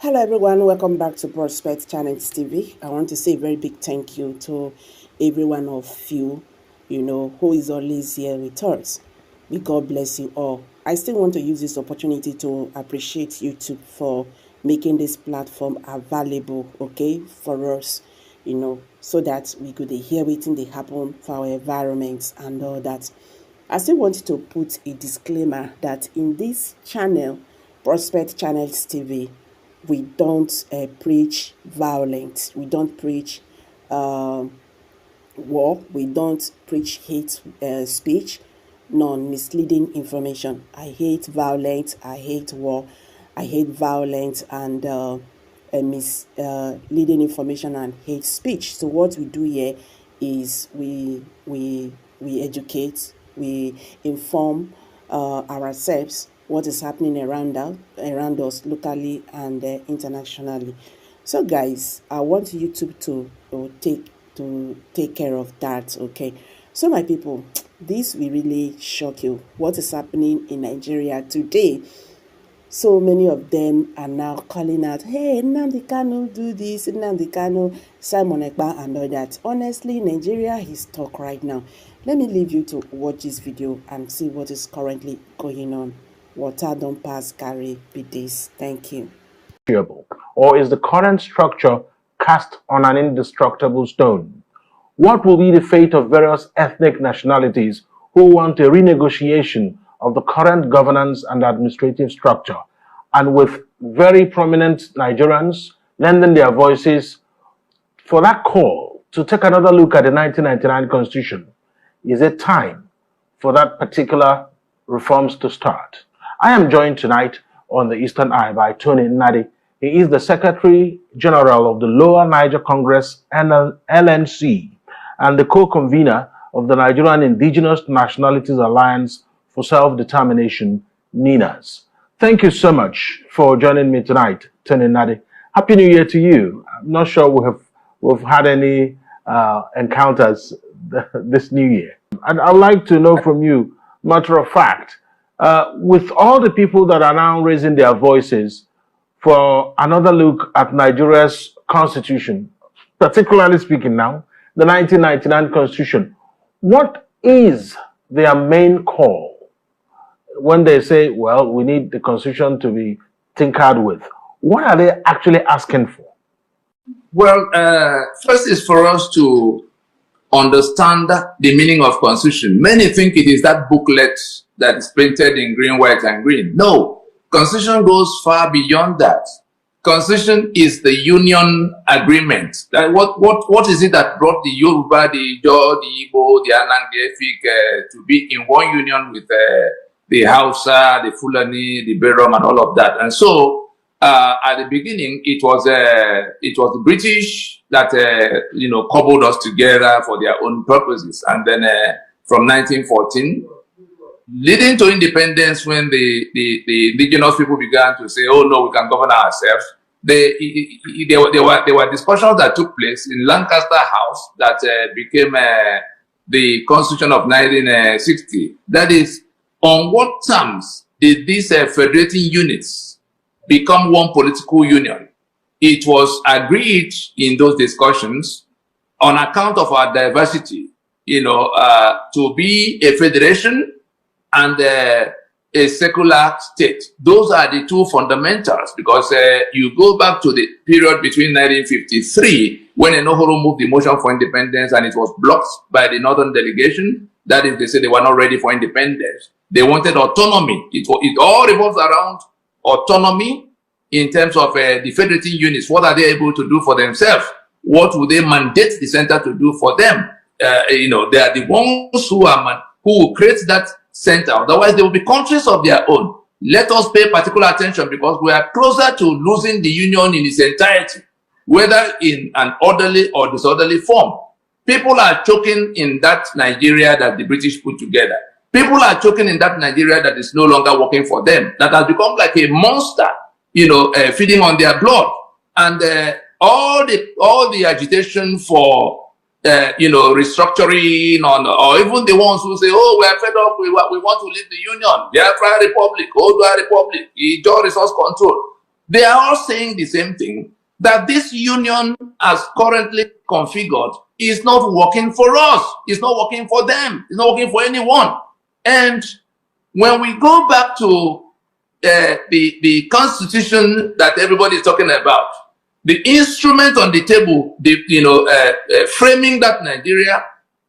Hello everyone, welcome back to Prospect Channels TV. I want to say a very big thank you to every one of you, who is always here with us. May God bless you all. I still want to use this opportunity to appreciate YouTube for making this platform available, okay, for us, so that we could hear everything that happen for our environment and all that. I still want to put a disclaimer that in this channel, Prospect Channels TV, we don't preach violence. We don't preach war. We don't preach hate speech, non-misleading information. I hate violence. I hate war. I hate violence and misleading information and hate speech. So what we do here is we educate, we inform ourselves what is happening around us locally and internationally. So guys, I want YouTube to take care of that, okay? So my people, this will really shock you. What is happening in Nigeria today? So many of them are now calling out, hey, Nnamdi Kanu, do this, Nnamdi Kanu, Simon Ekpa, and all that. Honestly, Nigeria is stuck right now. Let me leave you to watch this video and see what is currently going on. Water don't pass, carry, be this. Thank you. Or is the current structure cast on an indestructible stone? What will be the fate of various ethnic nationalities who want a renegotiation of the current governance and administrative structure, and with very prominent Nigerians lending their voices for that call to take another look at the 1999 Constitution? Is it time for that particular reforms to start? I am joined tonight on the Eastern Eye by Tony Nnamdi. He is the Secretary General of the Lower Niger Congress LNC and the co-convener of the Nigerian Indigenous Nationalities Alliance for Self-Determination, NINAS. Thank you so much for joining me tonight, Tony Nnamdi. Happy New Year to you. I'm not sure we've had any encounters this New Year. And I'd like to know from you, matter of fact, with all the people that are now raising their voices for another look at Nigeria's constitution, particularly speaking now, the 1999 constitution, what is their main call when they say, well, we need the constitution to be tinkered with? What are they actually asking for? Well, first is for us to understand the meaning of constitution. Many think it is that booklet that is printed in green, white, and green. No, constitution goes far beyond that. Constitution is the union agreement. That what is it that brought the Yoruba, the Ijaw, the Igbo, the Anang, the Efik to be in one union with the Hausa, the Fulani, the Berom, and all of that? And so, at the beginning, it was the British that cobbled us together for their own purposes, and then from 1914. Leading to independence, when the indigenous people began to say, oh no, we can govern ourselves, there were discussions that took place in Lancaster House that became the Constitution of 1960. That is, on what terms did these federating units become one political union? It was agreed in those discussions, on account of our diversity, to be a federation and a secular state. Those are the two fundamentals, because you go back to the period between 1953, when Enohoro moved the motion for independence and it was blocked by the Northern delegation. That is, they said they were not ready for independence. They wanted autonomy. It all revolves around autonomy in terms of the federating units. What are they able to do for themselves? What would they mandate the center to do for them? They are the ones who will create that center. Otherwise, they will be countries of their own. Let us pay particular attention, because we are closer to losing the union in its entirety, whether in an orderly or disorderly form. People are choking in that Nigeria that the British put together. People are choking in that Nigeria that is no longer working for them, that has become like a monster, feeding on their blood. And all the agitation for restructuring or even the ones who say, oh, we are fed up, we want to leave the union, Biafra Republic, Odua Republic, Ijaw resource control. They are all saying the same thing, that this union as currently configured is not working for us. It's not working for them. It's not working for anyone. And when we go back to the constitution that everybody is talking about, the instrument on the table, framing that Nigeria,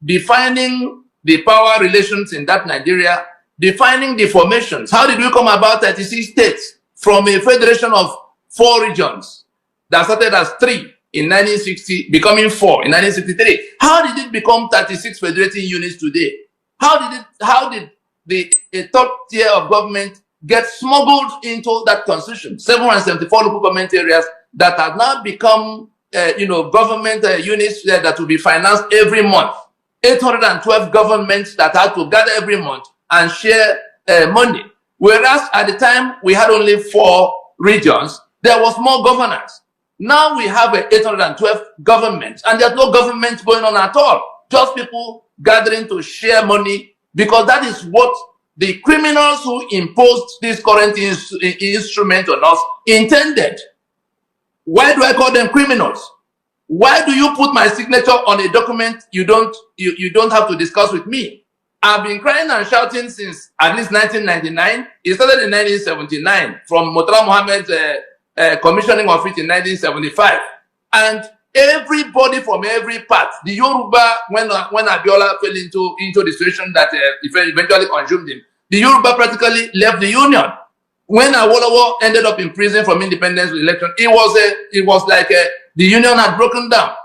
defining the power relations in that Nigeria, defining the formations. How did we come about 36 states from a federation of 4 regions that started as 3 in 1960, becoming 4 in 1963? How did it become 36 federating units today? How did a third tier of government get smuggled into that constitution? 774 local government areas that have now become, government units that will be financed every month. 812 governments that had to gather every month and share money. Whereas at the time we had only 4 regions, there was more governance. Now we have 812 governments, and there's no government going on at all. Just people gathering to share money, because that is what the criminals who imposed this current instrument on us intended. Why do I call them criminals? Why do you put my signature on a document you don't have to discuss with me? I've been crying and shouting since at least 1999. It started in 1979 from Murtala Mohammed's commissioning of it in 1975. And everybody from every part, the Yoruba, when Abiola fell into the situation that eventually consumed him, the Yoruba practically left the union. When Awolowo ended up in prison from independence with election, it was like the union had broken down.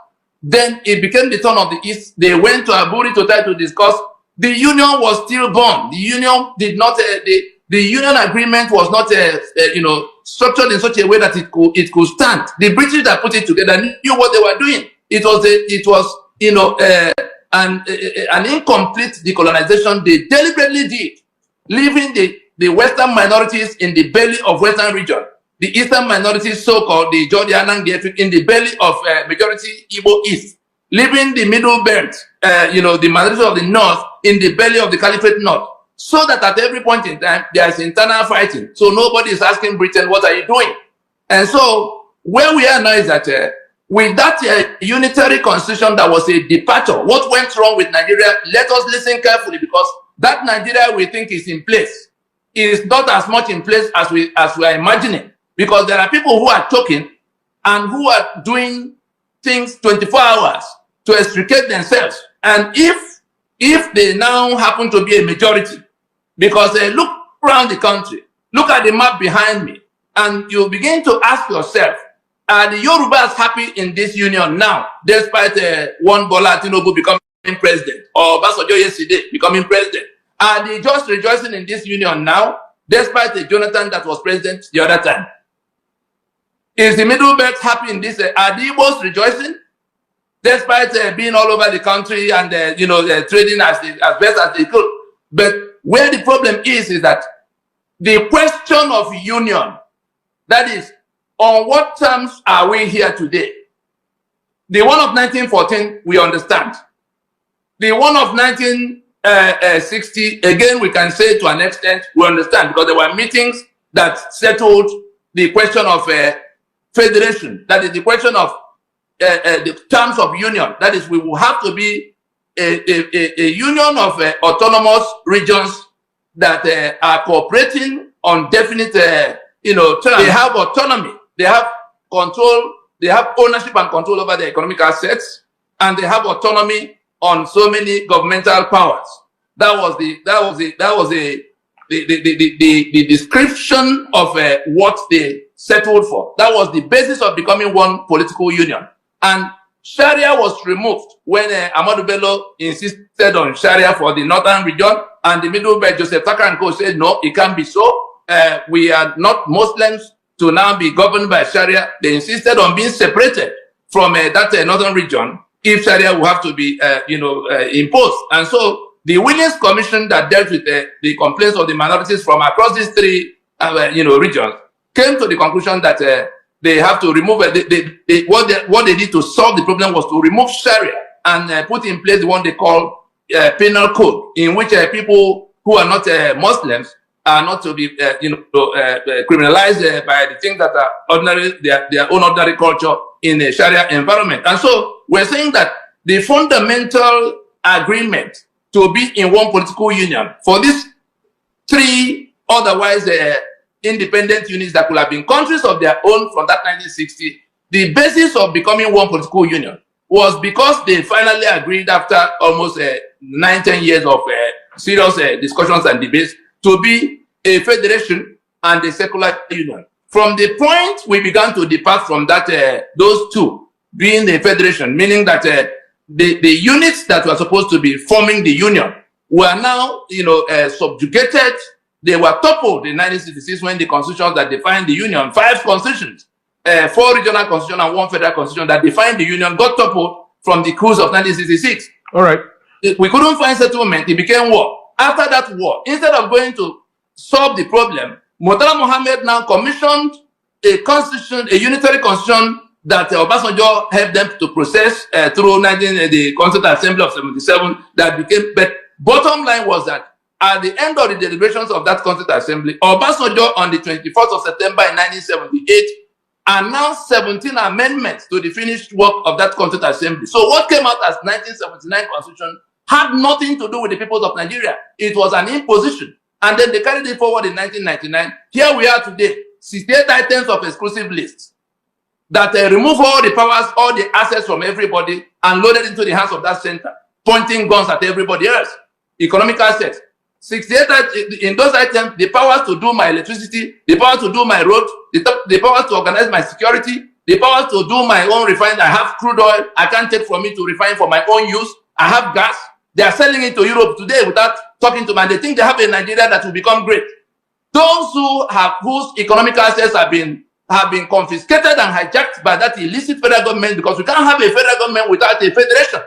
Then it became the turn of the East. They went to Aburi to try to discuss. The union was still born. The union did not. The union agreement was not, structured in such a way that it could stand. The British that put it together knew what they were doing. It was an incomplete decolonization they deliberately did, leaving the Western minorities in the belly of Western region, the Eastern minorities, so-called the Jordan in the belly of majority Igbo East, leaving the middle belt, the minority of the North in the belly of the Caliphate North, so that at every point in time, there is internal fighting. So nobody is asking Britain, what are you doing? And so where we are now is that with that unitary constitution that was a departure, what went wrong with Nigeria? Let us listen carefully, because that Nigeria we think is in place is not as much in place as we are imagining, because there are people who are talking and who are doing things 24 hours to extricate themselves. And if they now happen to be a majority, because they look around the country, look at the map behind me, and you begin to ask yourself, are the Yorubas happy in this union now, despite one Bola Tinubu becoming president, or Basojo yesterday becoming president? Are they just rejoicing in this union now, despite the Jonathan that was president the other time? Is the middle belt happy in this? Are the Igbos rejoicing, despite being all over the country and trading as best as they could? But where the problem is that the question of union, that is, on what terms are we here today? The one of 1914, we understand. The one of 1960, again, we can say to an extent, we understand, because there were meetings that settled the question of federation. That is the question of the terms of union. That is, we will have to be a union of autonomous regions that are cooperating on definite, terms. They have autonomy, they have control, they have ownership and control over their economic assets, and they have autonomy on so many governmental powers. That was the description of what they settled for. That was the basis of becoming one political union. And Sharia was removed when Ahmadu Bello insisted on Sharia for the northern region, and the middle belt, Joseph Taka and Co. said, no, it can't be so. We are not Muslims to now be governed by Sharia. They insisted on being separated from that northern region if Sharia will have to be, imposed. And so the Williams Commission that dealt with the complaints of the minorities from across these 3, regions came to the conclusion that they have to remove what they did to solve the problem was to remove Sharia and put in place the one they call penal code, in which people who are not Muslims are not to be, criminalized by the things that are ordinary, their own ordinary culture in a Sharia environment. And so we're saying that the fundamental agreement to be in one political union for these three otherwise independent units that could have been countries of their own from that 1960, the basis of becoming one political union was because they finally agreed after almost 9-10 years of serious discussions and debates to be a federation and a secular union. From the point we began to depart from that, those two being a federation, meaning that the units that were supposed to be forming the union were now, subjugated. They were toppled in 1966 when the constitutions that defined the union, 5 constitutions, 4 regional constitutions and 1 federal constitution that defined the union, got toppled from the coups of 1966. All right. We couldn't find settlement. It became war. After that war, instead of going to solve the problem, Murtala Mohammed now commissioned a constitution, a unitary constitution that Obasanjo helped them to process through the Constituent Assembly of 77 that became, but bottom line was that at the end of the deliberations of that Constituent Assembly, Obasanjo on the 21st of September in 1978 announced 17 amendments to the finished work of that Constituent Assembly. So what came out as 1979 Constitution had nothing to do with the people of Nigeria. It was an imposition. And then they carried it forward in 1999. Here we are today, 68 items of exclusive lists that remove all the powers, all the assets from everybody and loaded into the hands of that center, pointing guns at everybody else. Economic assets. 68 in those items, the powers to do my electricity, the power to do my road, the powers to organize my security, the powers to do my own refining. I have crude oil. I can't take from it to refine for my own use. I have gas. They are selling it to Europe today without talking to me. And they think they have a Nigeria that will become great. Those whose economic assets have been confiscated and hijacked by that illicit federal government, because we can't have a federal government without a federation.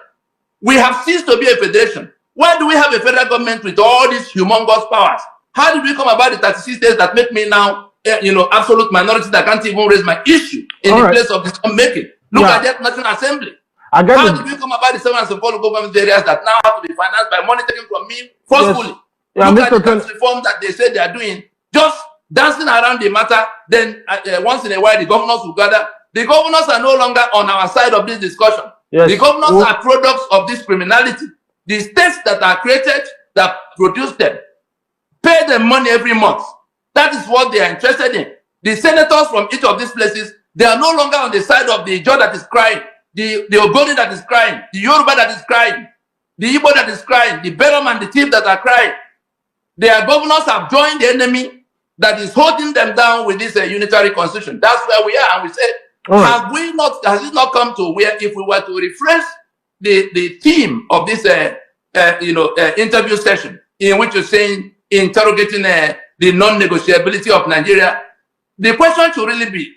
We have ceased to be a federation. Why do we have a federal government with all these humongous powers? How did we come about the 36 states that make me now, absolute minority that can't even raise my issue in the place of decision making? Look at that National Assembly. How did we come about the 7 and 4 local government areas that now have to be financed by money taken from me forcefully? Yes. Yeah, look at the tax reform that they say they are doing, just dancing around the matter. Then once in a while, the governors will gather. The governors are no longer on our side of this discussion. Yes. The governors are products of this criminality. The states that are created, that produce them, pay them money every month. That is what they are interested in. The senators from each of these places, they are no longer on the side of the Ijaw that is crying, the Ogoni that is crying, the Yoruba that is crying, the Igbo that is crying, the Beram and the Tiv that are crying. Their governors have joined the enemy that is holding them down with this unitary constitution. That's where we are. And we say, has it not come to where if we were to refresh the theme of this interview session, in which you're saying, interrogating the non-negotiability of Nigeria, the question should really be,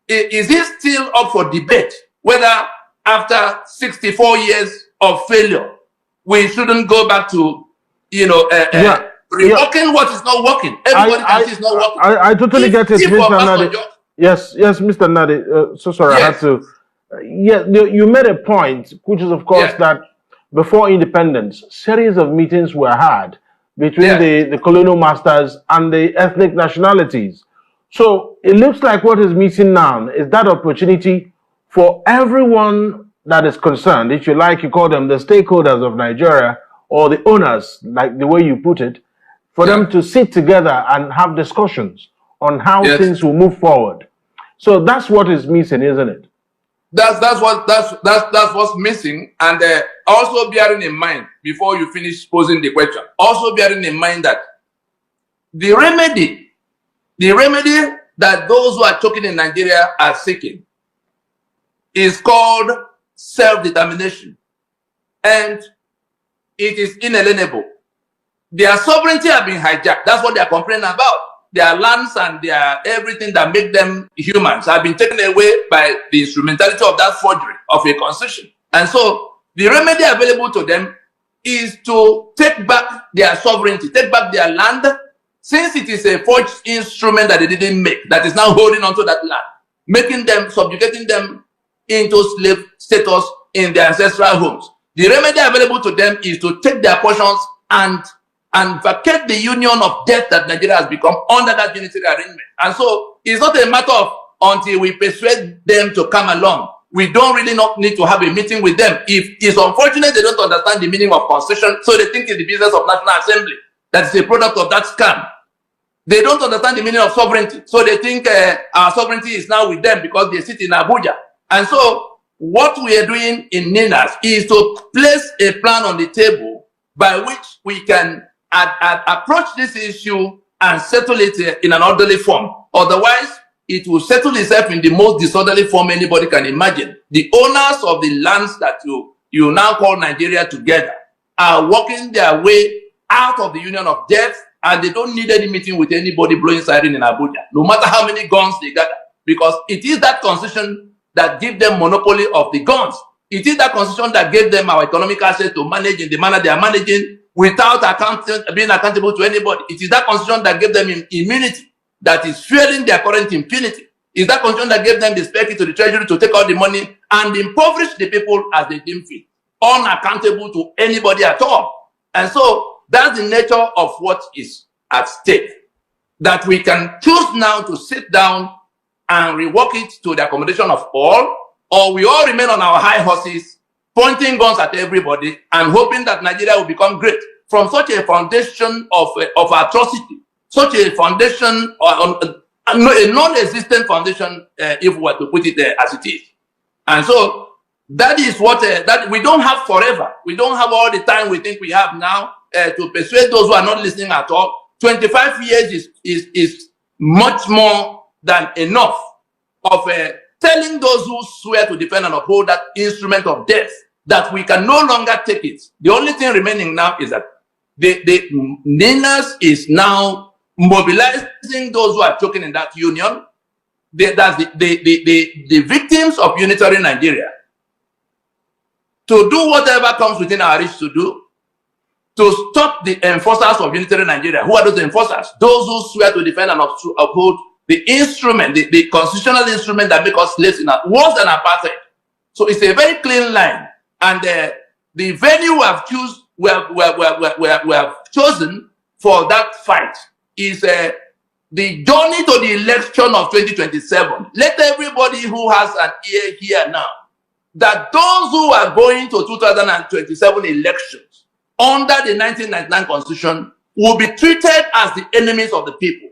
is it still up for debate whether after 64 years of failure, we shouldn't go back to, reworking what is not working? Everybody can see it's not working. I totally get it, Mr. Nnamdi. Yes, Mr. Nnamdi. So sorry, I had to. You made a point, which is, of course, that before independence, series of meetings were had between the colonial masters and the ethnic nationalities. So it looks like what is missing now is that opportunity for everyone that is concerned, if you like, you call them the stakeholders of Nigeria or the owners, like the way you put it, for them to sit together and have discussions on how things will move forward. So that's what is missing, isn't it? That's what's missing. And also bearing in mind, before you finish posing the question, also bearing in mind that the remedy that those who are choking in Nigeria are seeking is called self-determination. And it is inalienable. Their sovereignty have been hijacked. That's what they are complaining about. Their lands and their everything that make them humans have been taken away by the instrumentality of that forgery of a constitution. And so the remedy available to them is to take back their sovereignty, take back their land, since it is a forged instrument that they didn't make, that is now holding onto that land, making them, subjugating them into slave status in their ancestral homes. The remedy available to them is to take their portions and and vacate the union of death that Nigeria has become under that unitary arrangement. And so it's not a matter of until we persuade them to come along. We don't really not need to have a meeting with them. If it's unfortunate they don't understand the meaning of constitution, so they think it's the business of National Assembly that is a product of that scam. They don't understand the meaning of sovereignty, so they think our sovereignty is now with them because they sit in Abuja. And so what we are doing in NINAS is to place a plan on the table by which we can approach this issue and settle it in an orderly form. Otherwise, it will settle itself in the most disorderly form anybody can imagine. The owners of the lands that you now call Nigeria together are working their way out of the union of death, and they don't need any meeting with anybody blowing siren in Abuja, no matter how many guns they gather, because it is that constitution that gives them monopoly of the guns. It is that constitution that gave them our economic access to manage in the manner they are managing without being accountable to anybody. It is that constitution that gave them immunity that is fueling their current impunity. It's that constitution that gave them the spare key to the treasury to take out the money and impoverish the people as they deem fit, unaccountable to anybody at all. And so that's the nature of what is at stake. That we can choose now to sit down and rework it to the accommodation of all, or we all remain on our high horses, pointing guns at everybody and hoping that Nigeria will become great from such a foundation of atrocity, such a foundation, a non-existent foundation, if we were to put it as it is. And so that is what that we don't have forever. We don't have all the time we think we have now to persuade those who are not listening at all. 25 years is much more than enough of telling those who swear to defend and uphold that instrument of death that we can no longer take it. The only thing remaining now is that the NINAS is now mobilizing those who are choking in that union. That's the victims of unitary Nigeria to do whatever comes within our reach to do to stop the enforcers of unitary Nigeria. Who are those enforcers? Those who swear to defend and uphold the instrument, the constitutional instrument that makes us slaves in worse than apartheid. So it's a very clean line. And the venue we have chosen for that fight is the journey to the election of 2027. Let everybody who has an ear hear now that those who are going to 2027 elections under the 1999 Constitution will be treated as the enemies of the people.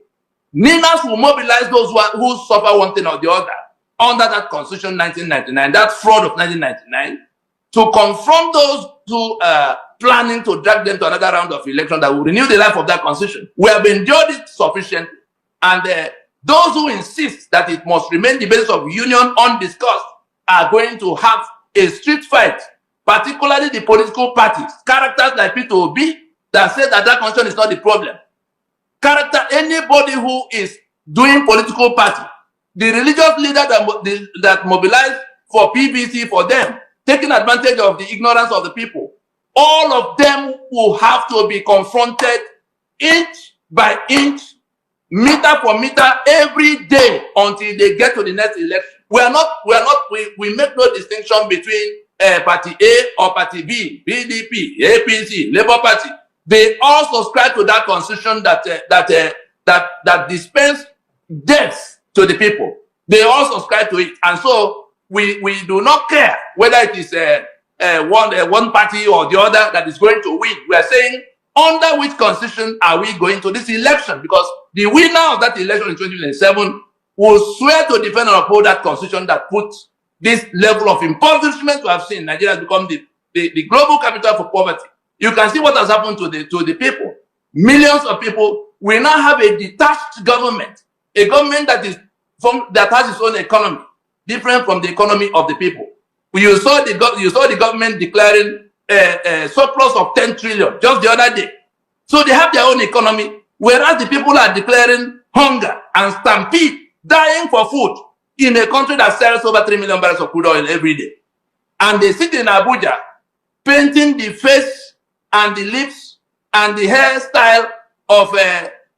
NINAS will mobilize those who suffer one thing or the other under that Constitution 1999, that fraud of 1999, to confront those who are planning to drag them to another round of election that will renew the life of that Constitution. We have endured it sufficiently, and those who insist that it must remain the basis of union undiscussed are going to have a street fight, particularly the political parties, characters like Peter Obi that say that that constitution is not the problem. Anybody who is doing political party, the religious leader that mobilized for PVC for them, taking advantage of the ignorance of the people, all of them will have to be confronted inch by inch, meter for meter, every day until they get to the next election. We make no distinction between Party A or Party B, PDP, APC, Labour Party. They all subscribe to that constitution that dispense death to the people. They all subscribe to it, and so we do not care whether it is one party or the other that is going to win. We are saying under which constitution are we going to this election? Because the winner of that election in 2027 will swear to defend and uphold that constitution that puts this level of impoverishment we have seen. Nigeria has become the global capital for poverty. You can see what has happened to the people. Millions of people. We now have a detached government, a government that has its own economy, different from the economy of the people. You saw the government declaring a surplus of 10 trillion just the other day. So they have their own economy, whereas the people are declaring hunger and stampede, dying for food in a country that sells over 3 million barrels of crude oil every day. And they sit in Abuja painting the face and the lips and the hairstyle of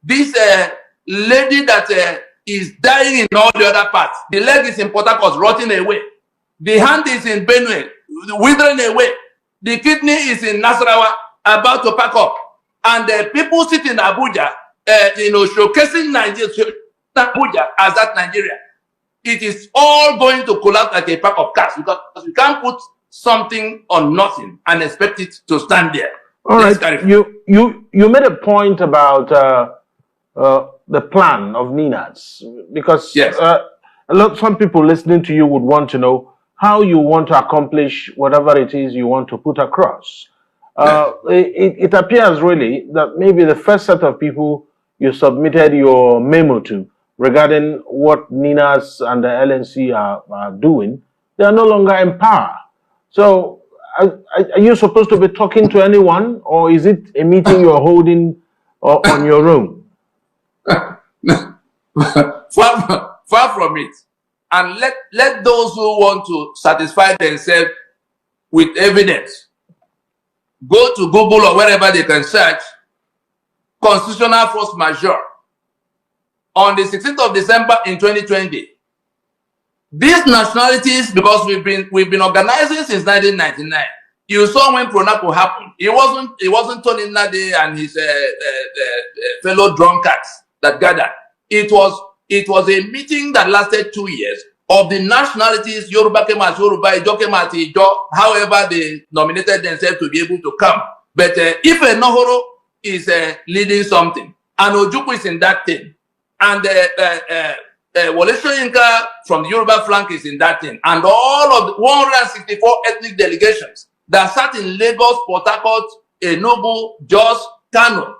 this lady that is dying in all the other parts. The leg is in Port Harcourt, rotting away. The hand is in Benue, withering away. The kidney is in Nasarawa, about to pack up. and the people sit in Abuja, showcasing Abuja as that Nigeria, it is all going to collapse like a pack of cards, because you can't put something on nothing and expect it to stand there. All right. You made a point about the plan of NINAS, because yes. Some people listening to you would want to know how you want to accomplish whatever it is you want to put across. It appears really that maybe the first set of people you submitted your memo to regarding what NINAS and the LNC are doing, they are no longer in power. So are you supposed to be talking to anyone, or is it a meeting you're holding on your own? Far from it. And let those who want to satisfy themselves with evidence go to Google or wherever they can search constitutional force majeure on the 16th of December in 2020. These nationalities, because we've been organizing since 1999. You saw when Pronapo happened. It wasn't Tony Nnamdi and his fellow drunkards that gathered. It was a meeting that lasted 2 years of the nationalities. Yoruba came as Yoruba, Ijo came as Ijo, however they nominated themselves to be able to come. But if a Nohoro is leading something, and Ojukwu is in that thing, and Wole Soyinka from the Yoruba flank is in that thing, and all of the 164 ethnic delegations that sat in Lagos, Port Harcourt, Enugu, Jos, Kanu,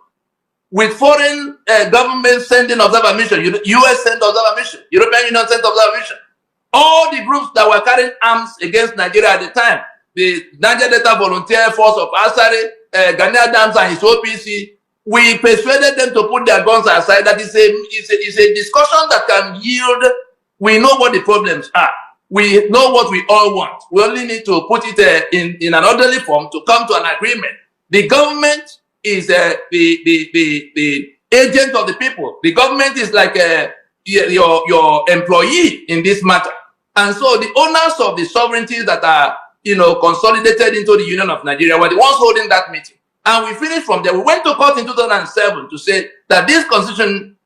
with foreign governments sending observer mission, US sent observer mission, European Union sent observer mission. All the groups that were carrying arms against Nigeria at the time, the Niger Delta Volunteer Force of Asari, Gani Adams and his OPC, we persuaded them to put their guns aside. That is a discussion that can yield. We know what the problems are. We know what we all want. We only need to put it in an orderly form to come to an agreement. The government is the agent of the people. The government is like your employee in this matter. And so the owners of the sovereignties that are consolidated into the Union of Nigeria were the ones holding that meeting. And we finished from there. We went to court in 2007 to say that this constitution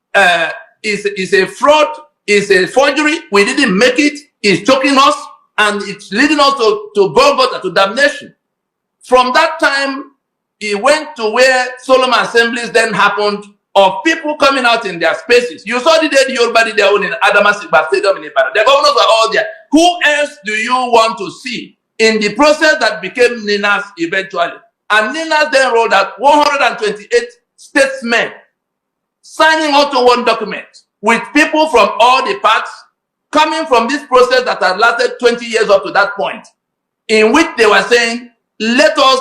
is a fraud, is a forgery. We didn't make it. It's choking us, and it's leading us to Golgotha, to damnation. From that time, it went to where solemn assemblies then happened of people coming out in their spaces. You saw the day the Yoruba did their own in Adamasingba Stadium in Ibadan. The governors were all there. Who else do you want to see in the process that became NINAS eventually? And NINAS then rolled out 128 statesmen signing onto one document with people from all the parts coming from this process that had lasted 20 years up to that point, in which they were saying, let us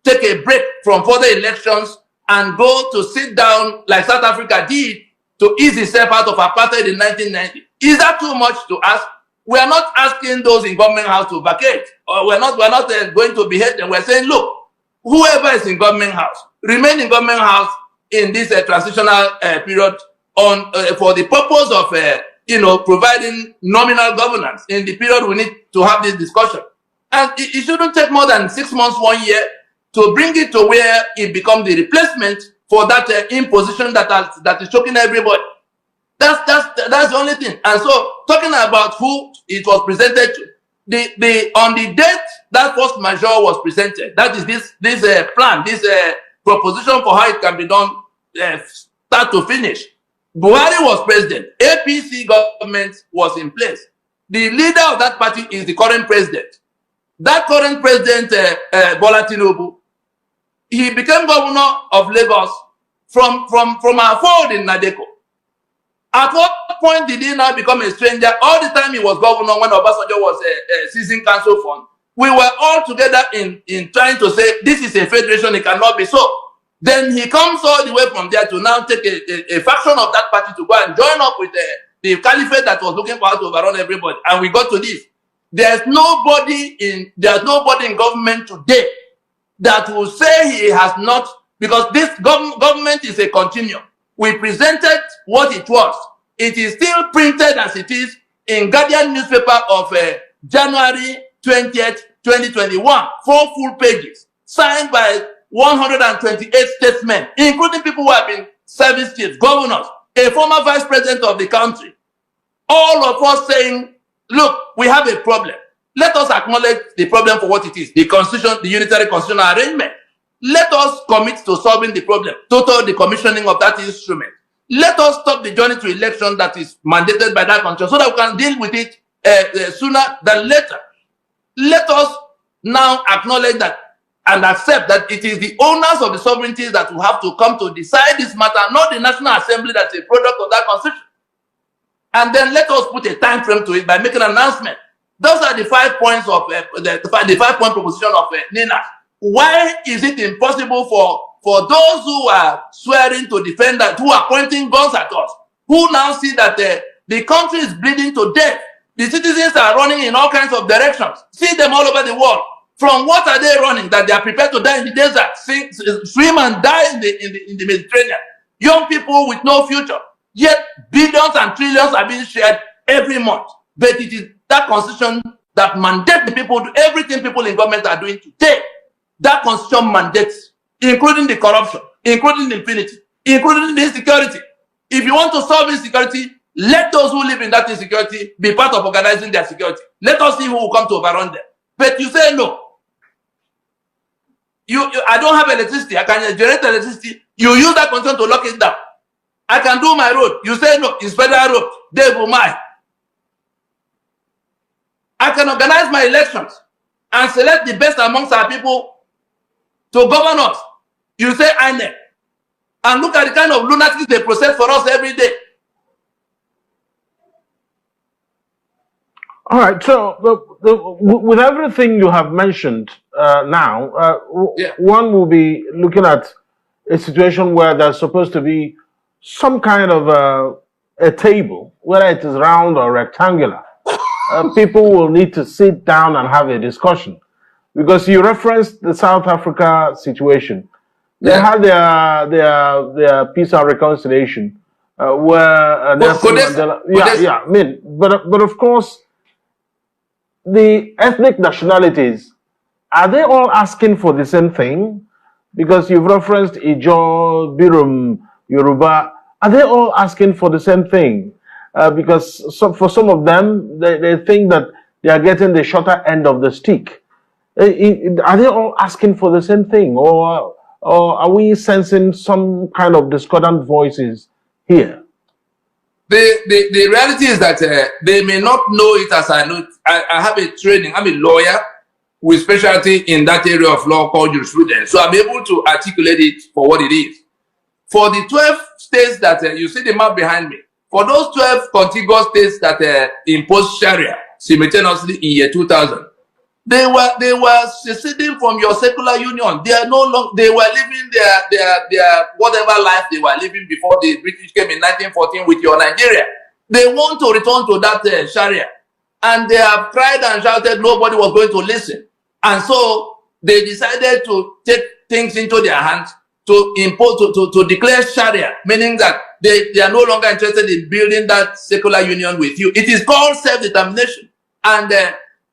take a break from further elections and go to sit down like South Africa did to ease itself out of apartheid in 1990. Is that too much to ask? We are not asking those in government house to vacate, or we're not going to behead them. We're saying, look, whoever is in government house, remain in government house in this transitional period for the purpose of providing nominal governance. In the period we need to have this discussion. And it shouldn't take more than 6 months, 1 year to bring it to where it becomes the replacement for that imposition that is choking everybody. That's the only thing. And so talking about who it was presented to, on the date that force majeure was presented, that is this plan, this proposition for how it can be done, start to finish. Buhari was president. APC government was in place. The leader of that party is the current president. That current president, Bola Tinubu, he became governor of Lagos from our fold in Nadeko. At what point did he now become a stranger? All the time he was governor when Obasanjo was seizing council fund, we were all together in trying to say this is a federation, it cannot be so. Then he comes all the way from there to now take a faction of that party to go and join up with the caliphate that was looking for how to overrun everybody. And we got to this. There's nobody in government today that will say he has not, because this government is a continuum. We presented what it was. It is still printed as it is in Guardian newspaper of January 20th, 2021. 4 full pages, signed by 128 statesmen, including people who have been service chiefs, governors, a former vice president of the country, all of us saying, look, we have a problem. Let us acknowledge the problem for what it is, the constitution, the unitary constitutional arrangement. Let us commit to solving the problem, total decommissioning of that instrument. Let us stop the journey to election that is mandated by that constitution so that we can deal with it sooner than later. Let us now acknowledge that and accept that it is the owners of the sovereignty that will have to come to decide this matter, not the National Assembly that's a product of that constitution. And then let us put a time frame to it by making an announcement. Those are the 5 points of the 5-point proposition of Nina. Why is it impossible for those who are swearing to defend that, who are pointing guns at us, who now see that the country is bleeding to death? The citizens are running in all kinds of directions. See them all over the world. From what are they running? That they are prepared to die in the desert, swim and die in the Mediterranean. Young people with no future. Yet billions and trillions are being shared every month. But it is that constitution that mandates the people to everything people in government are doing today. That constitution mandates, including the corruption, including the impunity, including the insecurity. If you want to solve insecurity, let those who live in that insecurity be part of organizing their security. Let us see who will come to overrun them. But you say no. I don't have electricity. I can generate electricity. You use that constitution to lock it down. I can do my road. You say no, it's federal road. They will mine. I can organize my elections and select the best amongst our people to govern us. You say INEC. And look at the kind of lunatics they process for us every day. All right. So, with everything you have mentioned now, one will be looking at a situation where there's supposed to be some kind of a table, whether it is round or rectangular. People will need to sit down and have a discussion, because you referenced the South Africa situation. They had their peace and reconciliation, where Nelson Mandela, I mean, but of course, the ethnic nationalities, are they all asking for the same thing? Because you've referenced Ijaw, Birum, Yoruba. Are they all asking for the same thing? Because for some of them, they think that they are getting the shorter end of the stick. Are they all asking for the same thing? Or are we sensing some kind of discordant voices here? The reality is that they may not know it as I know it. I have a training. I'm a lawyer with specialty in that area of law called jurisprudence. So I'm able to articulate it for what it is. For the 12 states that you see the map behind me, for those 12 contiguous states that imposed Sharia simultaneously in year 2000, they were seceding from your secular union. They are no longer. They were living their whatever life they were living before the British came in 1914 with your Nigeria. They want to return to that Sharia, and they have cried and shouted. Nobody was going to listen, and so they decided to take things into their hands to impose to declare Sharia, meaning that they are no longer interested in building that secular union with you. It is called self-determination, and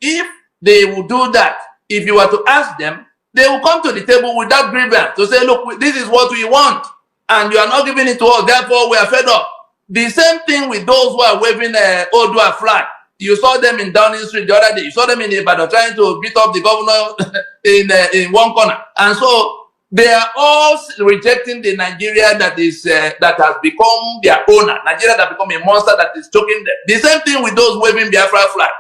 if they will do that, if you were to ask them, they will come to the table with that grievance to say, look, this is what we want, and you are not giving it to us, therefore we are fed up. The same thing with those who are waving Odua flag. You saw them in Downing Street the other day. You saw them in Ibadan trying to beat up the governor in one corner. And so they are all rejecting the Nigeria that is that has become their owner. Nigeria that has become a monster that is choking them. The same thing with those waving Biafra flag.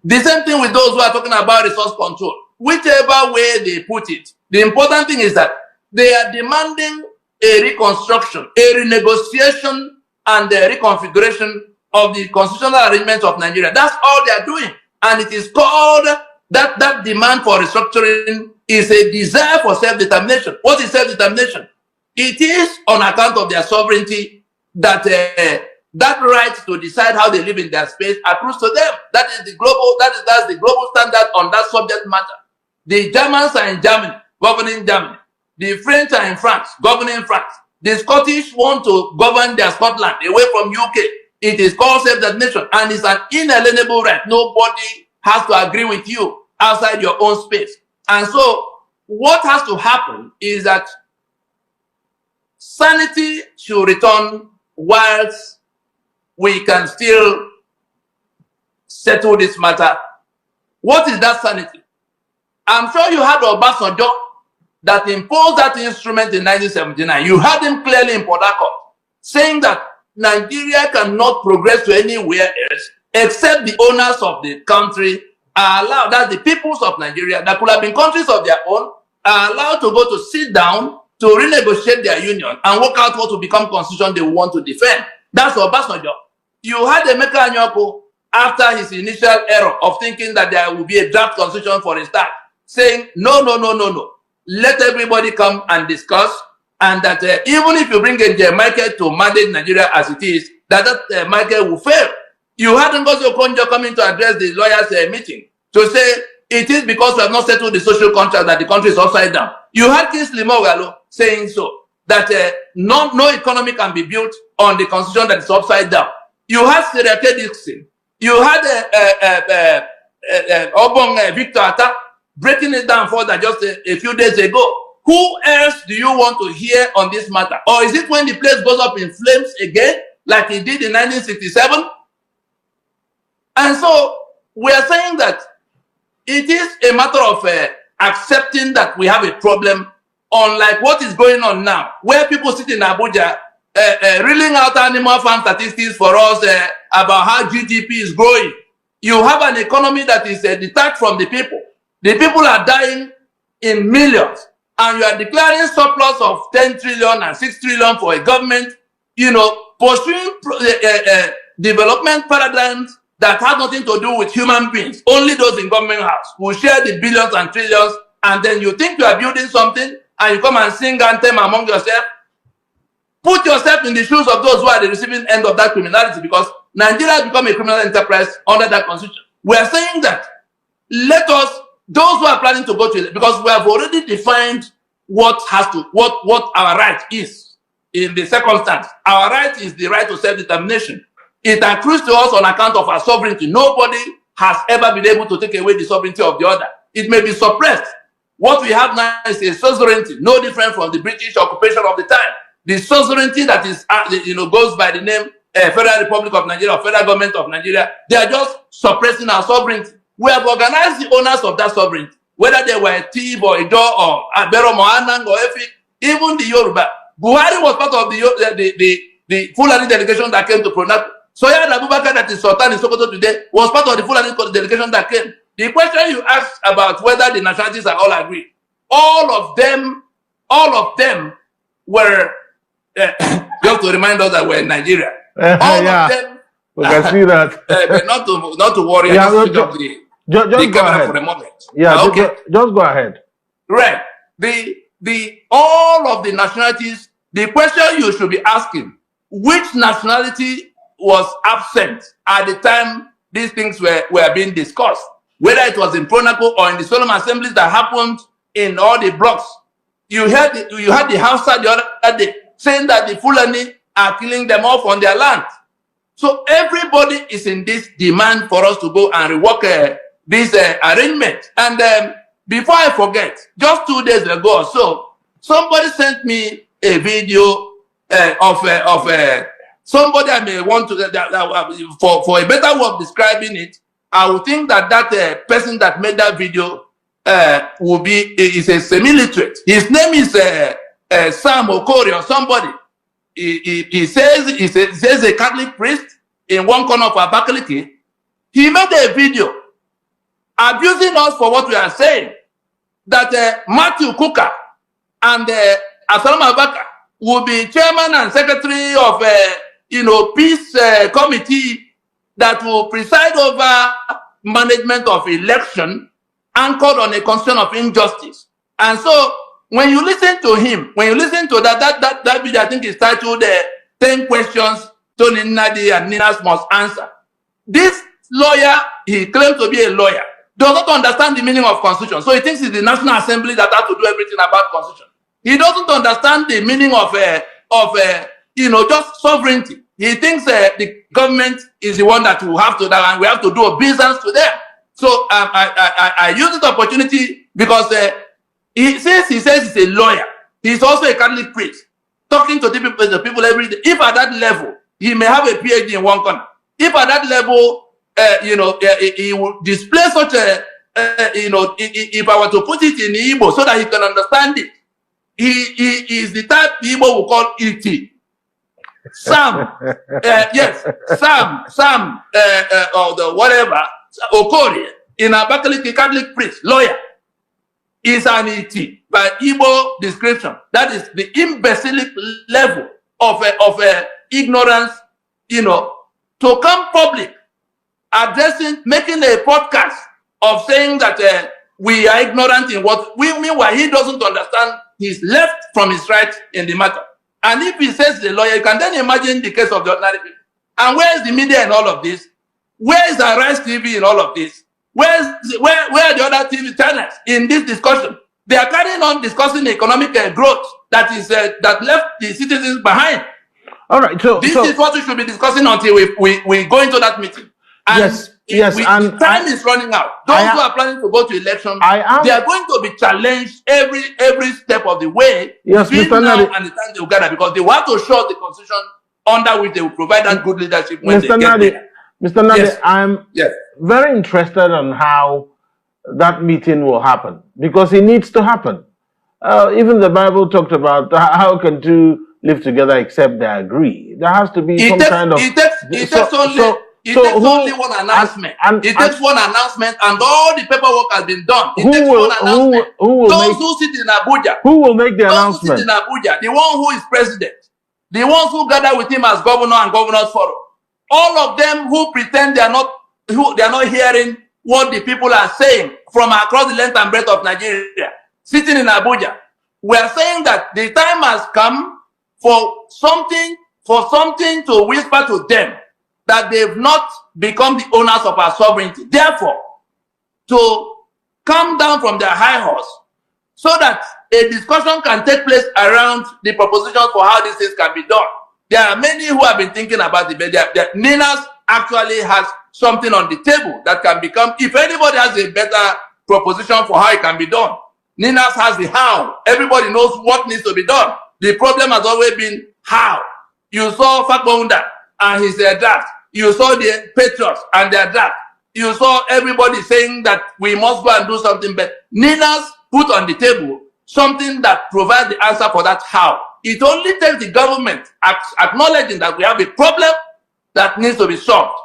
The same thing with those who are talking about resource control. Whichever way they put it, the important thing is that they are demanding a reconstruction, a renegotiation, and a reconfiguration of the constitutional arrangements of Nigeria. That's all they are doing. And it is called that demand for restructuring is a desire for self-determination. What is self-determination? It is on account of their sovereignty that that right to decide how they live in their space accrues to them. That is the global, that's the global standard on that subject matter. The Germans are in Germany, governing Germany. The French are in France, governing France. The Scottish want to govern their Scotland away from UK. It is called self-determination, and it's an inalienable right. Nobody has to agree with you outside your own space. And so what has to happen is that sanity should return whilst we can still settle this matter. What is that sanity? I'm sure you had Obasanjo that imposed that instrument in 1979. You had him clearly in Port Harcourt saying that Nigeria cannot progress to anywhere else except the owners of the country are allowed, that the peoples of Nigeria that could have been countries of their own, are allowed to go to sit down to renegotiate their union and work out what will become constitution they want to defend. That's Obasanjo. You had Emeka Anyoko after his initial error of thinking that there will be a draft constitution for a start, saying, no, no, no, no, no. Let everybody come and discuss, and that even if you bring in Michael to manage Nigeria as it is, that Michael will fail. You had Ngozi Okonjo coming to address the lawyers' meeting to say it is because we have not settled the social contract that the country is upside down. You had Kingsley Moghalu saying so, that no economy can be built on the constitution that is upside down. You had Sarah K. Dixon. You had Obong Victor Atta breaking it down for that just a few days ago. Who else do you want to hear on this matter? Or is it when the place goes up in flames again, like it did in 1967? And so we are saying that it is a matter of accepting that we have a problem, unlike what is going on now, where people sit in Abuja reeling out animal farm statistics for us about how GDP is growing. You have an economy that is detached from the people. The people are dying in millions, and you are declaring surplus of 10 trillion and 6 trillion for a government, you know, pursuing development paradigms that have nothing to do with human beings. Only those in government house will share the billions and trillions, and then you think you are building something, and you come and sing anthem among yourself. Put yourself in the shoes of those who are the receiving end of that criminality, because Nigeria has become a criminal enterprise under that constitution. We are saying that let us, those who are planning to go to it, because we have already defined what our right is in the circumstance. Our right is the right to self-determination. It accrues to us on account of our sovereignty. Nobody has ever been able to take away the sovereignty of the other. It may be suppressed. What we have now is a suzerainty, no different from the British occupation of the time. The suzerainty that is, goes by the name Federal Republic of Nigeria or Federal Government of Nigeria. They are just suppressing our sovereignty. We have organized the owners of that sovereignty, whether they were Tib or Ido or Abero Mohanang or Efik, even the Yoruba. Buhari was part of the Fulani delegation that came to Pronaco. Soya Abubakar, that is Sultan in Sokoto today, was part of the Fulani delegation that came. The question you asked about whether the nationalities are all agreed, all of them were, just to remind us that we're in Nigeria, all of them, we can see that. not to worry, yeah, just go ahead for a moment. Yeah, okay. Just go ahead. Right. All of the nationalities, the question you should be asking, which nationality was absent at the time these things were being discussed, whether it was in Pronaco or in the solemn assemblies that happened in all the blocks. You had the Hausa the other day saying that the Fulani are killing them off on their land. So everybody is in this demand for us to go and rework this arrangement. And before I forget, just 2 days ago or so, somebody sent me a video of somebody I may want to, for a better way of describing it, I would think that person that made that video is a semi-literate. His name is Sam Okori or somebody. He says a Catholic priest in one corner of Abakaliki. He made a video abusing us for what we are saying, that Matthew Kuka and Asalam Abaka will be chairman and secretary of peace committee that will preside over management of election anchored on a concern of injustice. And so when you listen to him, when you listen to that video, I think it's titled 10 questions Tony Nnamdi and Ninas must answer. This lawyer, he claims to be a lawyer, does not understand the meaning of constitution. So he thinks it's the National Assembly that has to do everything about constitution. He doesn't understand the meaning of just sovereignty. He thinks the government is the one that will have to, and we have to do obeisance to them. So I use this opportunity because He says he's a lawyer. He's also a Catholic priest, talking to the people every day. If at that level, he may have a PhD in one corner. If at that level, he will display such a, if I were to put it in Igbo so that he can understand it, he is the type Igbo will call E.T. Sam, yes, Sam, or the whatever, Okorie, in Abakaliki, Catholic priest, lawyer, is an E.T. by Igbo description. That is the imbecilic level of ignorance, to come public, addressing, making a podcast of saying that we are ignorant in what we meanwhile he doesn't understand his left from his right in the matter. And if he says the lawyer, you can then imagine the case of the ordinary people. And where is the media in all of this? Where is the Rise TV in all of this? Where are the other TV channels in this discussion? They are carrying on discussing economic growth that is that left the citizens behind. All right, so this is what we should be discussing until we go into that meeting. And and time is running out. Those who are planning to go to election, they are going to be challenged every step of the way. Yes, between now and the time they will gather, because they want to show the constitution under which they will provide that good leadership when they get there. Mr. Nnamdi, I'm very interested on how that meeting will happen, because it needs to happen. Even the Bible talked about how can two live together except they agree. There has to be some kind of... It takes only one announcement. It takes one announcement, and all the paperwork has been done. It takes one announcement. Those who sit in Abuja. Who will make the announcement? Those who sit in Abuja, the one who is president, the ones who gather with him as governor and governor's forum, all of them who pretend they are not hearing what the people are saying from across the length and breadth of Nigeria, sitting in Abuja. We are saying that the time has come for something to whisper to them that they've not become the owners of our sovereignty. Therefore, to come down from their high horse so that a discussion can take place around the propositions for how these things can be done. There are many who have been thinking about it, but Ninas actually has something on the table that can become, if anybody has a better proposition for how it can be done, Ninas has the how. Everybody knows what needs to be done. The problem has always been how. You saw Fakbonda and his draft. You saw the Patriots and their draft. You saw everybody saying that we must go and do something, but Ninas put on the table something that provides the answer for that how. It only takes the government acknowledging that we have a problem that needs to be solved.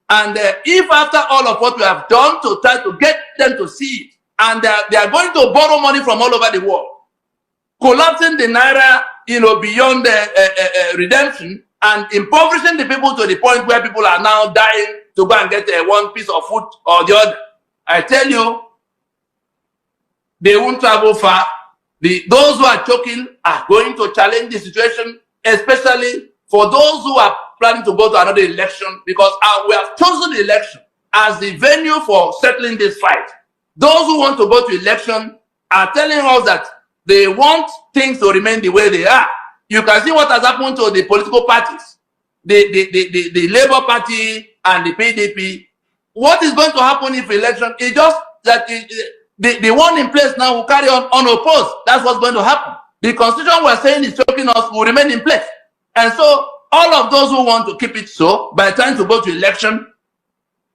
And if after all of what we have done to try to get them to see it, and they are going to borrow money from all over the world, collapsing the Naira, beyond redemption, and impoverishing the people to the point where people are now dying to go and get one piece of food or the other. I tell you, they won't travel far. Those who are choking are going to challenge the situation, especially for those who are planning to go to another election, because we have chosen the election as the venue for settling this fight. Those who want to go to election are telling us that they want things to remain the way they are. You can see what has happened to the political parties, the Labour Party and the PDP. What is going to happen if election is just that the one in place now will carry on unopposed? That's what's going to happen. The constitution we're saying is choking us will remain in place. And so all of those who want to keep it so, by trying to go to election,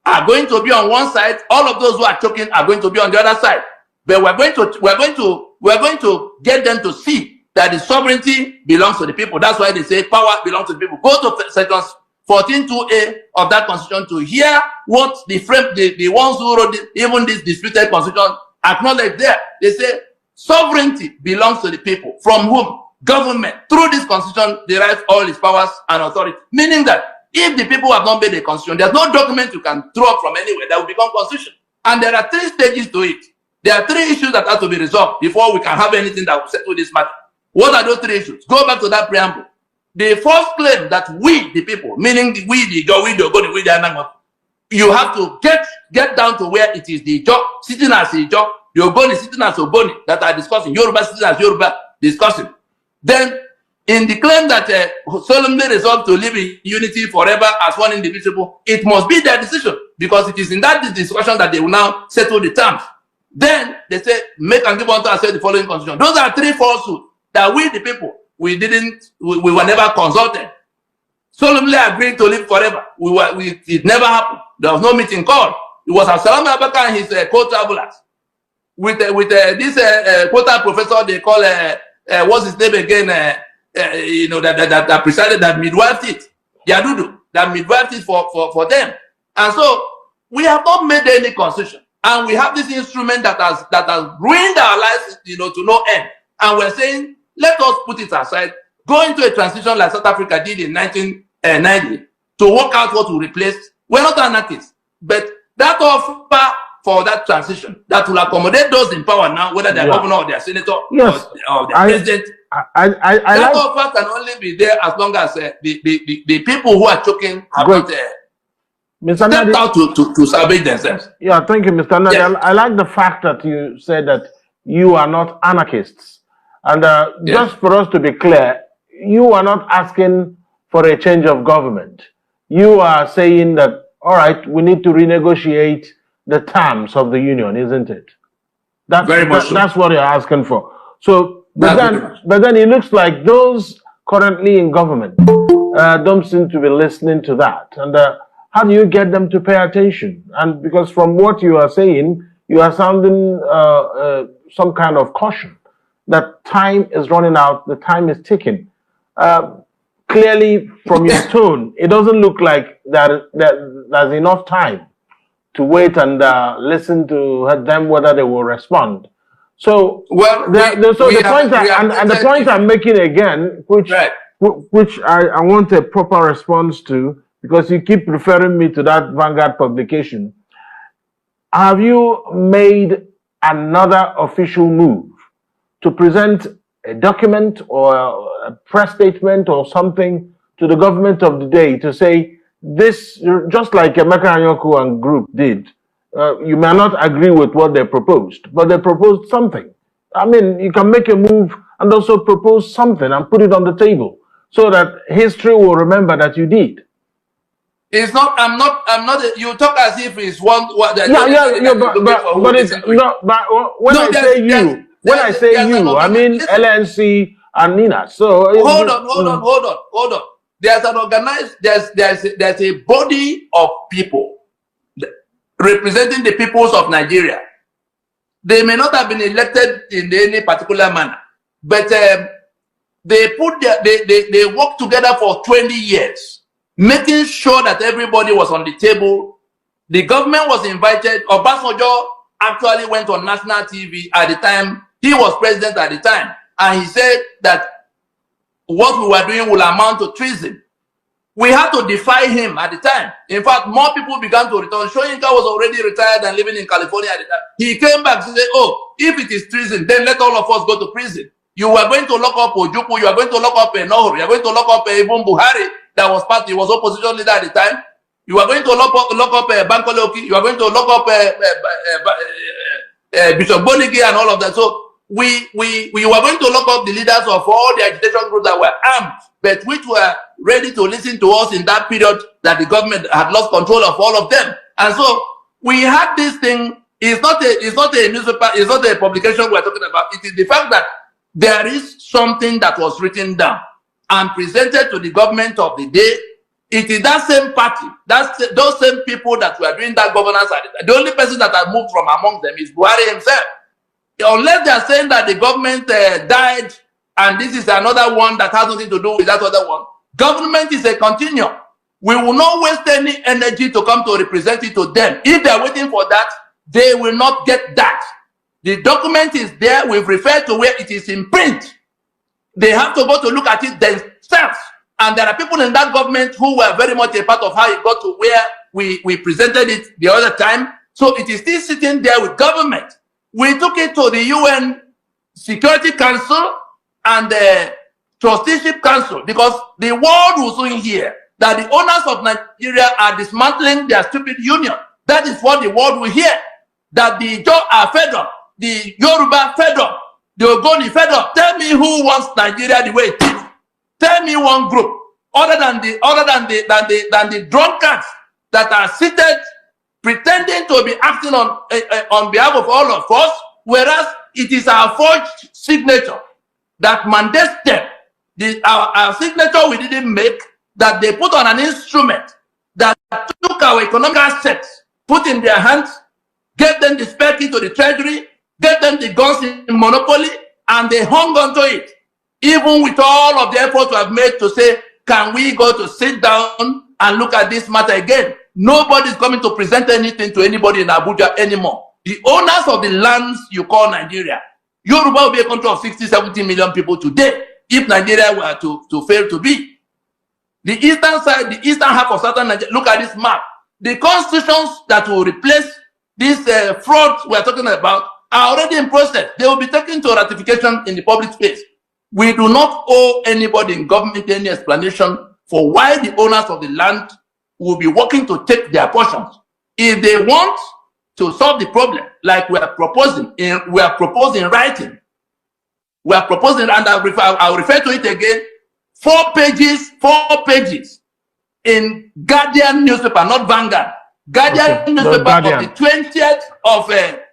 are going to be on one side. All of those who are choking are going to be on the other side. But we're going to get them to see that the sovereignty belongs to the people. That's why they say power belongs to the people. Go to section 14(2)(a) of that constitution to hear what the ones who wrote even this disputed constitution acknowledge there. They say sovereignty belongs to the people, from whom government, through this constitution, derives all its powers and authority. Meaning that if the people have not made a constitution, there's no document you can throw up from anywhere that will become constitution. And there are 3 stages to it. There are 3 issues that have to be resolved before we can have anything that will settle this matter. What are those 3 issues? Go back to that preamble. The first claim that we, the people, meaning you have to get down to where it is the job, sitting as a job, the Ogoni sitting as Ogoni that are discussing, Yoruba sitting as Yoruba discussing. Then, in the claim that solemnly resolved to live in unity forever as one indivisible, it must be their decision, because it is in that discussion that they will now settle the terms. Then they say, make and give unto ourselves the following constitution. Those are three falsehoods that we, the people, we were never consulted. Solemnly agreeing to live forever. It never happened. There was no meeting called. It was Absalom Abaka and his co-travelers. With this quota professor they call, what's his name again, that presided, that midwifed it. Yadudu, that midwifed it for them. And so, we have not made any concession. And we have this instrument that has ruined our lives, to no end. And we're saying, let us put it aside, go into a transition like South Africa did in 1990 to work out what will replace. We're not anarchists, but that offer for that transition that will accommodate those in power now, whether they're governor or they're senator or the president. That offer can only be there as long as the people who are choking have not stepped out to salvage themselves. Yeah, thank you, Mr. Nnamdi. Yes. I like the fact that you said that you are not anarchists. And just for us to be clear, you are not asking for a change of government. You are saying that, all right, we need to renegotiate the terms of the union, isn't it? That's very much so. That's what you're asking for. So, but then it looks like those currently in government don't seem to be listening to that. And how do you get them to pay attention? And because from what you are saying, you are sounding some kind of caution that time is running out, the time is ticking. Clearly, from your tone, it doesn't look like there's enough time to wait and listen to them whether they will respond. So, the point I'm making again, which I want a proper response to, because you keep referring me to that Vanguard publication. Have you made another official move to present a document or a press statement or something to the government of the day to say, this, just like Emeka Anyoku and group did, you may not agree with what they proposed, but they proposed something. I mean, you can make a move and also propose something and put it on the table so that history will remember that you did. It's not, I'm not, you talk as if it's one, but it's, no, but when I say you, I mean LNC and Nina. So hold on. There's an organized, there's a body of people representing the peoples of Nigeria. They may not have been elected in any particular manner, but they worked together for 20 years. Making sure that everybody was on the table. The government was invited. Obasanjo actually went on national TV at the time. He was president at the time. And he said that what we were doing will amount to treason. We had to defy him at the time. In fact, more people began to return. Soyinka was already retired and living in California at the time. He came back to say, oh, if it is treason, then let all of us go to prison. You were going to lock up Ojukwu. You are going to lock up Nohru. You are going to lock up even Buhari. That was he was opposition leader at the time. You are going to lock up Bankole Oki. You are going to lock up Bishop Bonigi and all of that. So we were going to lock up the leaders of all the agitation groups that were armed, but which were ready to listen to us in that period that the government had lost control of all of them. And so we had this thing. It's not a newspaper. It's not a publication we're talking about. It is the fact that there is something that was written down and presented to the government of the day. It is that same party, those same people that were doing that governance. The only person that has moved from among them is Buhari himself. Unless they are saying that the government died and this is another one that has nothing to do with that other one. Government is a continuum. We will not waste any energy to come to represent it to them. If they are waiting for that, they will not get that. The document is there. We've referred to where it is in print. They have to go to look at it themselves. And there are people in that government who were very much a part of how it got to where we presented it the other time. So it is still sitting there with government. We took it to the UN Security Council and the Trusteeship Council because the world will soon hear that the owners of Nigeria are dismantling their stupid union. That is what the world will hear. That the Ijaw are fed up, the Yoruba fed up, the Ogoni fed up. Tell me who wants Nigeria the way it is. Tell me one group other than the drunkards that are seated pretending to be acting on behalf of all of us, whereas it is our forged signature that mandates them. Our signature we didn't make, that they put on an instrument that took our economic assets, put in their hands, gave them the spare key to the treasury, gave them the guns in monopoly, and they hung onto it. Even with all of the efforts we have made to say, can we go to sit down and look at this matter again? Nobody is coming to present anything to anybody in Abuja anymore. The owners of the lands you call Nigeria, Yoruba will be a country of 60, 70 million people today if Nigeria were to fail to be. The eastern side, the eastern half of southern Nigeria, look at this map. The constitutions that will replace these frauds we are talking about are already in process. They will be taken to ratification in the public space. We do not owe anybody in government any explanation for why the owners of the land will be working to take their portions. If they want to solve the problem, like we are proposing in writing, we are proposing, and I'll refer to it again, 4 pages in Guardian newspaper, not Vanguard. Guardian newspaper of the 20th of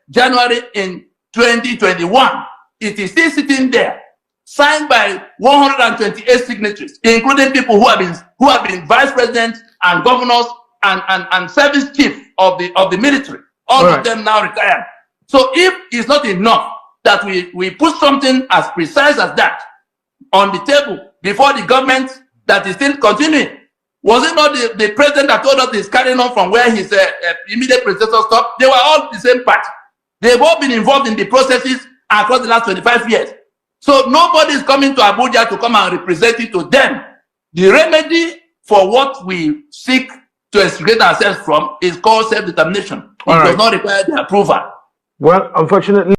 January in 2021. It is still sitting there, signed by 128 signatories, including people who have been vice presidents and governors and service chief of the military. All of them now retired. So if it's not enough that we put something as precise as that on the table before the government that is still continuing, was it not the president that told us he's carrying on from where his immediate predecessor stopped? They were all the same party. They've all been involved in the processes across the last 25 years. So nobody is coming to Abuja to come and represent it to them. The remedy for what we seek to extricate ourselves from is called self-determination. It does not require the approval. Well, unfortunately,